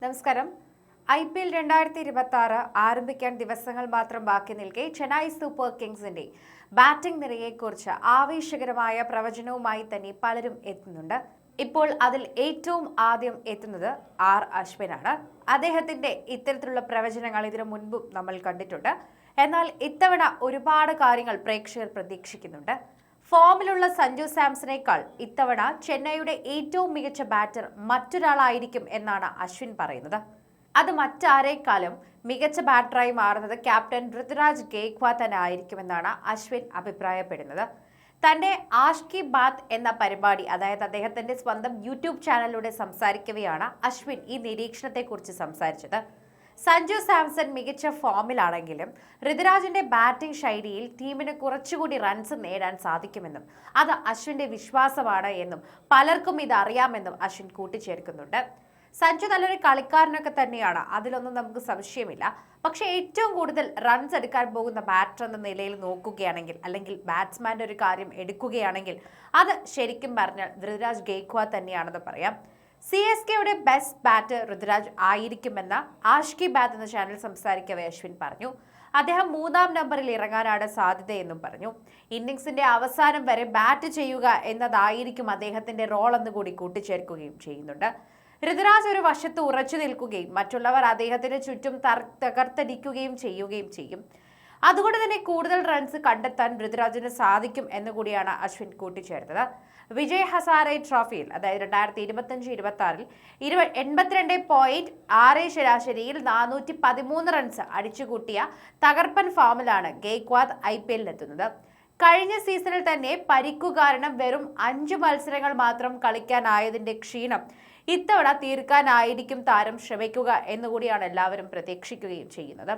നമസ്കാരം. IPL 2026 ആരംഭിക്കാൻ ദിവസങ്ങൾ മാത്രം ബാക്കി നിൽക്കെ ചെന്നൈ സൂപ്പർ കിങ്സിന്റെ ബാറ്റിംഗ് നിരയെക്കുറിച്ച് ആവേശകരമായ പ്രവചനവുമായി തന്നെ പലരും എത്തുന്നുണ്ട്. ഇപ്പോൾ അതിൽ ഏറ്റവും ആദ്യം എത്തുന്നത് അശ്വിനാണ്. അദ്ദേഹത്തിന്റെ ഇത്തരത്തിലുള്ള പ്രവചനങ്ങൾ ഇതിനു മുൻപും നമ്മൾ കണ്ടിട്ടുണ്ട്. എന്നാൽ ഇത്തവണ ഒരുപാട് കാര്യങ്ങൾ പ്രേക്ഷകർ പ്രതീക്ഷിക്കുന്നുണ്ട്. ഫോമിലുള്ള സഞ്ജു സാംസണേക്കാൾ ഇത്തവണ ചെന്നൈയുടെ ഏറ്റവും മികച്ച ബാറ്റർ മറ്റൊരാളായിരിക്കും എന്നാണ് അശ്വിൻ പറയുന്നത്. അത് മറ്റാരേക്കാളും മികച്ച ബാറ്ററായി മാറുന്നത് ക്യാപ്റ്റൻ ഋതുരാജ് ഗെയ്ക്വാദ് തന്നെ ആയിരിക്കുമെന്നാണ് അശ്വിൻ അഭിപ്രായപ്പെടുന്നത്. തന്റെ ആഷ് കി ബാത്ത് എന്ന പരിപാടി, അതായത് അദ്ദേഹത്തിന്റെ സ്വന്തം യൂട്യൂബ് ചാനലിലൂടെ സംസാരിക്കവെയാണ് അശ്വിൻ ഈ നിരീക്ഷണത്തെക്കുറിച്ച് സംസാരിച്ചത്. സഞ്ജു സാംസൺ മികച്ച ഫോമിലാണെങ്കിലും ഋതുരാജിന്റെ ബാറ്റിംഗ് ശൈലിയിൽ ടീമിന് കുറച്ചുകൂടി റൺസ് നേടാൻ സാധിക്കുമെന്നും അത് അശ്വിന്റെ വിശ്വാസമാണ് എന്നും പലർക്കും ഇത് അറിയാമെന്നും അശ്വിൻ കൂട്ടിച്ചേർക്കുന്നുണ്ട്. സഞ്ജു നല്ലൊരു കളിക്കാരനൊക്കെ തന്നെയാണ്, അതിലൊന്നും നമുക്ക് സംശയമില്ല. പക്ഷെ ഏറ്റവും കൂടുതൽ റൺസ് എടുക്കാൻ പോകുന്ന ബാറ്റർ എന്ന നിലയിൽ നോക്കുകയാണെങ്കിൽ, അല്ലെങ്കിൽ ബാറ്റ്സ്മാന്റെ ഒരു കാര്യം എടുക്കുകയാണെങ്കിൽ, അത് ശരിക്കും പറഞ്ഞാൽ ഋതുരാജ് ഗെയ്ക്വാദ് തന്നെയാണെന്ന് പറയാം. CSKയുടെ best batter Ruturaj ആയിരിക്കുമെന്ന ash Ki Baat എന്ന ചാനൽ സംസാരിക്കവേ അശ്വിൻ പറഞ്ഞു. അദ്ദേഹം 3-ാം നമ്പറിൽ ഇറങ്ങാനാണ് സാധ്യതയെന്നും പറഞ്ഞു. ഇന്നിംഗ്സിന്റെ അവസാനം വരെ ബാറ്റ് ചെയ്യുക എന്നതായിരിക്കും അദ്ദേഹത്തിന്റെ റോൾ എന്ന് കൂടി കൂട്ടിച്ചേർക്കുകയും ചെയ്യുന്നുണ്ട്. ഋതുരാജ് ഒരു വശത്ത് ഉറച്ചു നിൽക്കുകയും മറ്റുള്ളവർ അദ്ദേഹത്തിന് ചുറ്റും തകർത്തടിക്കുകയും ചെയ്യും. അതുകൊണ്ട് തന്നെ കൂടുതൽ റൺസ് കണ്ടെത്താൻ ഋതുരാജിന് സാധിക്കും എന്നുകൂടിയാണ് അശ്വിൻ കൂട്ടിച്ചേർത്തത്. വിജയ് ഹസാരെ ട്രോഫിയിൽ, അതായത് 2025-26 82.6 ശരാശരിയിൽ 413 റൺസ് അടിച്ചുകൂട്ടിയ തകർപ്പൻ ഫോമിലാണ് ഗെയ്ക്വാദ് IPL-ലെത്തുന്നത്. കഴിഞ്ഞ സീസണിൽ തന്നെ പരിക്കു കാരണം വെറും 5 മത്സരങ്ങൾ മാത്രം കളിക്കാനായതിന്റെ ക്ഷീണം ഇത്തവണ തീർക്കാനായിരിക്കും താരം ശ്രമിക്കുക എന്നുകൂടിയാണ് എല്ലാവരും പ്രതീക്ഷിക്കുകയും ചെയ്യുന്നത്.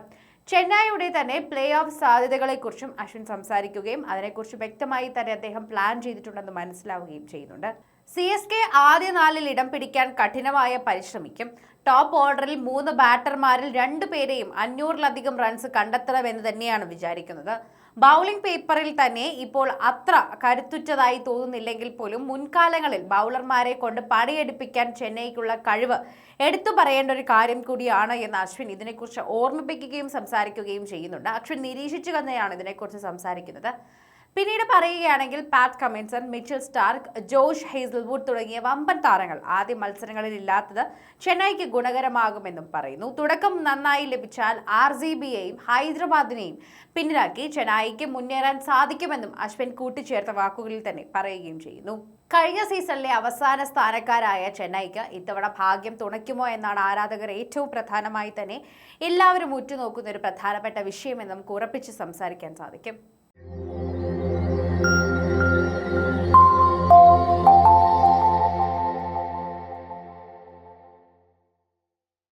ചെന്നൈയുടെ തന്നെ പ്ലേ ഓഫ് സാധ്യതകളെക്കുറിച്ചും അശ്വിൻ സംസാരിക്കുകയും അതിനെക്കുറിച്ച് വ്യക്തമായി തന്നെ അദ്ദേഹം പ്ലാൻ ചെയ്തിട്ടുണ്ടെന്ന് മനസ്സിലാവുകയും ചെയ്യുന്നുണ്ട്. CSK ആദ്യ 4-ൽ ഇടം പിടിക്കാൻ കഠിനമായ പരിശ്രമിക്കും. ടോപ്പ് ഓർഡറിൽ 3 ബാറ്റർമാരിൽ 2 പേരെയും 500-ലധികം റൺസ് കണ്ടെത്തണമെന്ന് തന്നെയാണ് വിചാരിക്കുന്നത്. ബൗളിംഗ് പേപ്പറിൽ തന്നെ ഇപ്പോൾ അത്ര കരുത്തുറ്റതായി തോന്നുന്നില്ലെങ്കിൽ പോലും മുൻകാലങ്ങളിൽ ബൗളർമാരെ കൊണ്ട് പണിയെടുപ്പിക്കാൻ ചെന്നൈക്കുള്ള കഴിവ് എടുത്തു പറയേണ്ട ഒരു കാര്യം കൂടിയാണ് എന്ന് അശ്വിൻ ഇതിനെക്കുറിച്ച് ഓർമ്മിപ്പിക്കുകയും സംസാരിക്കുകയും ചെയ്യുന്നുണ്ട്. അശ്വിൻ നിരീക്ഷിച്ചു തന്നെയാണ് ഇതിനെക്കുറിച്ച് സംസാരിക്കുന്നത്. പിന്നീട് പറയുകയാണെങ്കിൽ പാറ്റ് കമിൻസൺ, മിച്ചൽ സ്റ്റാർക്ക്, ജോഷ് ഹേസൽവുഡ് തുടങ്ങിയ വമ്പൻ താരങ്ങൾ ആദ്യ മത്സരങ്ങളിൽ ഇല്ലാത്തത് ചെന്നൈക്ക് ഗുണകരമാകുമെന്നും പറയുന്നു. തുടക്കം നന്നായി ലഭിച്ചാൽ RCBയെയും ഹൈദരാബാദിനെയും പിന്നിലാക്കി ചെന്നൈക്ക് മുന്നേറാൻ സാധിക്കുമെന്നും അശ്വിൻ കൂട്ടിച്ചേർത്ത വാക്കുകളിൽ തന്നെ പറയുകയും ചെയ്യുന്നു. കഴിഞ്ഞ സീസണിലെ അവസാന സ്ഥാനക്കാരായ ചെന്നൈക്ക് ഇത്തവണ ഭാഗ്യം തുണയ്ക്കുമോ എന്നാണ് ആരാധകർ ഏറ്റവും പ്രധാനമായി തന്നെ എല്ലാവരും ഉറ്റുനോക്കുന്ന ഒരു പ്രധാനപ്പെട്ട വിഷയമെന്ന് നമുക്ക് ഉറപ്പിച്ച് സംസാരിക്കാൻ സാധിക്കും.